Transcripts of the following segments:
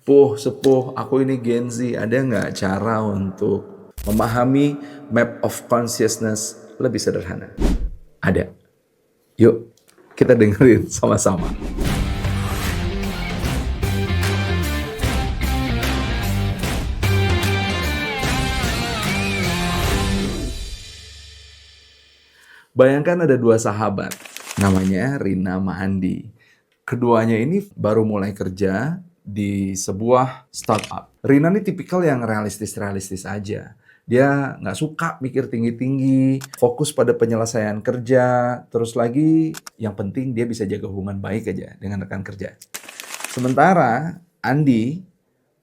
Sepuh, aku ini Gen Z, ada nggak cara untuk memahami map of consciousness lebih sederhana? Ada. Yuk, kita dengerin sama-sama. Bayangkan ada dua sahabat, namanya Rina sama Andi. Keduanya ini baru mulai kerja di sebuah startup. Rina ini tipikal yang realistis-realistis aja. Dia nggak suka mikir tinggi-tinggi, fokus pada penyelesaian kerja, terus lagi yang penting dia bisa jaga hubungan baik aja dengan rekan kerja. Sementara Andi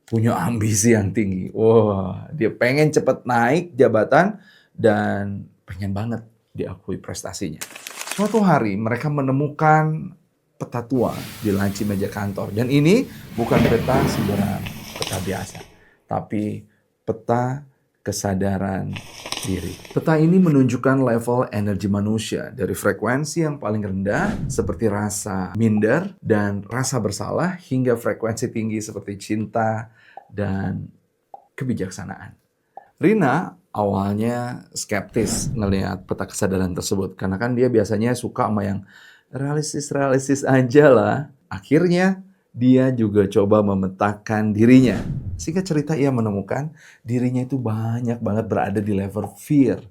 punya ambisi yang tinggi. Wah, dia pengen cepet naik jabatan dan pengen banget diakui prestasinya. Suatu hari mereka menemukan peta tua di laci meja kantor. Dan ini bukan peta sembarang peta biasa, tapi peta kesadaran diri. Peta ini menunjukkan level energi manusia dari frekuensi yang paling rendah seperti rasa minder dan rasa bersalah hingga frekuensi tinggi seperti cinta dan kebijaksanaan. Rina awalnya skeptis ngelihat peta kesadaran tersebut karena kan dia biasanya suka sama yang realistis aja lah. Akhirnya dia juga coba memetakan dirinya. Singkat cerita ia menemukan dirinya itu banyak banget berada di level fear.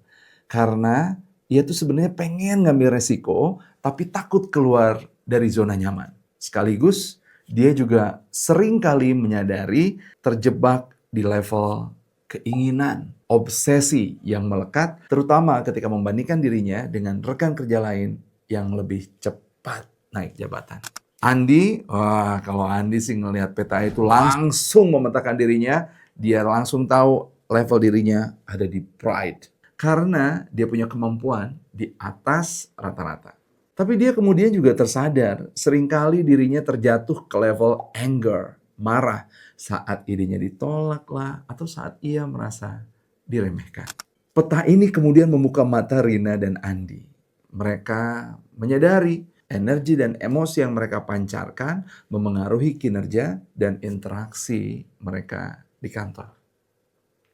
Karena ia tuh sebenarnya pengen ngambil resiko tapi takut keluar dari zona nyaman. Sekaligus dia juga sering kali menyadari terjebak di level keinginan, obsesi yang melekat, terutama ketika membandingkan dirinya dengan rekan kerja lain yang lebih cepat naik jabatan. Andi, wah kalau Andi sih ngelihat peta itu langsung memetakan dirinya, dia langsung tahu level dirinya ada di pride. Karena dia punya kemampuan di atas rata-rata. Tapi dia kemudian juga tersadar, seringkali dirinya terjatuh ke level anger, marah, saat idenya ditolak lah, atau saat ia merasa diremehkan. Peta ini kemudian membuka mata Rina dan Andi. Mereka menyadari energi dan emosi yang mereka pancarkan memengaruhi kinerja dan interaksi mereka di kantor.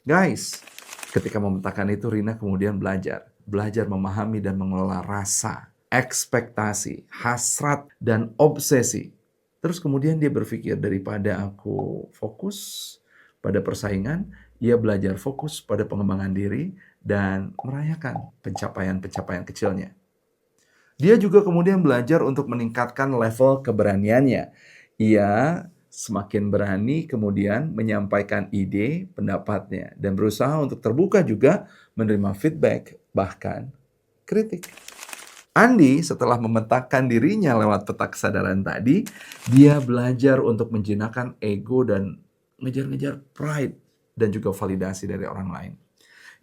Guys, ketika memetakan itu Rina kemudian belajar memahami dan mengelola rasa, ekspektasi, hasrat, dan obsesi. Terus kemudian dia berpikir daripada aku fokus pada persaingan, ia belajar fokus pada pengembangan diri dan merayakan pencapaian-pencapaian kecilnya. Dia juga kemudian belajar untuk meningkatkan level keberaniannya. Ia semakin berani kemudian menyampaikan ide, pendapatnya, dan berusaha untuk terbuka juga menerima feedback, bahkan kritik. Andi setelah memetakan dirinya lewat peta kesadaran tadi, dia belajar untuk menjinakkan ego dan ngejar-ngejar pride dan juga validasi dari orang lain.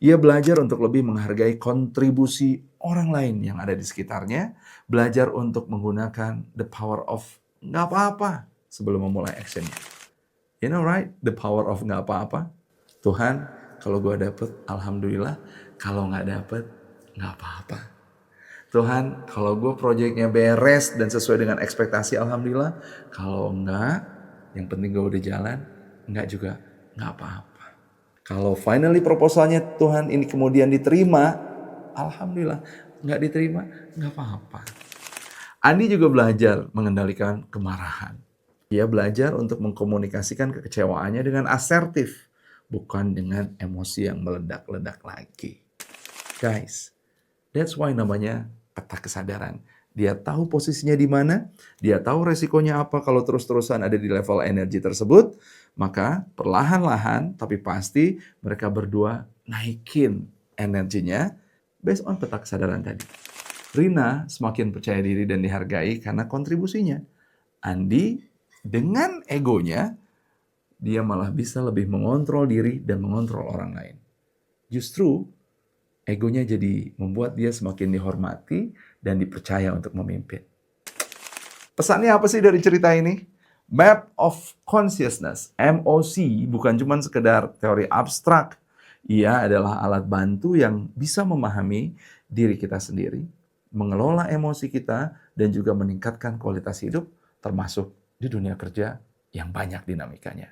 Ia belajar untuk lebih menghargai kontribusi orang lain yang ada di sekitarnya, belajar untuk menggunakan the power of nggak apa-apa sebelum memulai actionnya. You know right? The power of nggak apa-apa. Tuhan, kalau gue dapet, alhamdulillah. Kalau nggak dapet, nggak apa-apa. Tuhan, kalau gue proyeknya beres dan sesuai dengan ekspektasi, alhamdulillah. Kalau enggak, yang penting gue udah jalan, enggak juga, nggak apa-apa. Kalau finally proposalnya Tuhan ini kemudian diterima, alhamdulillah. Nggak diterima, nggak apa-apa. Andi juga belajar mengendalikan kemarahan. Ia belajar untuk mengkomunikasikan kekecewaannya dengan asertif, bukan dengan emosi yang meledak-ledak lagi. Guys, that's why namanya peta kesadaran. Dia tahu posisinya di mana, dia tahu resikonya apa kalau terus-terusan ada di level energi tersebut, maka perlahan-lahan tapi pasti mereka berdua naikin energinya based on peta kesadaran tadi. Rina semakin percaya diri dan dihargai karena kontribusinya. Andi dengan egonya, dia malah bisa lebih mengontrol diri dan mengontrol orang lain. Justru egonya jadi membuat dia semakin dihormati dan dipercaya untuk memimpin. Pesannya apa sih dari cerita ini? Map of Consciousness, MOC, bukan cuma sekedar teori abstrak. Ia adalah alat bantu yang bisa memahami diri kita sendiri, mengelola emosi kita, dan juga meningkatkan kualitas hidup, termasuk di dunia kerja yang banyak dinamikanya.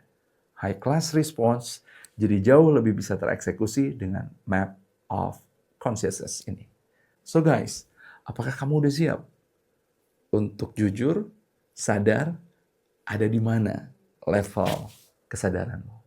high class response, jadi jauh lebih bisa tereksekusi dengan map of consciousness ini. So guys, apakah kamu udah siap untuk jujur, sadar, ada di mana level kesadaranmu?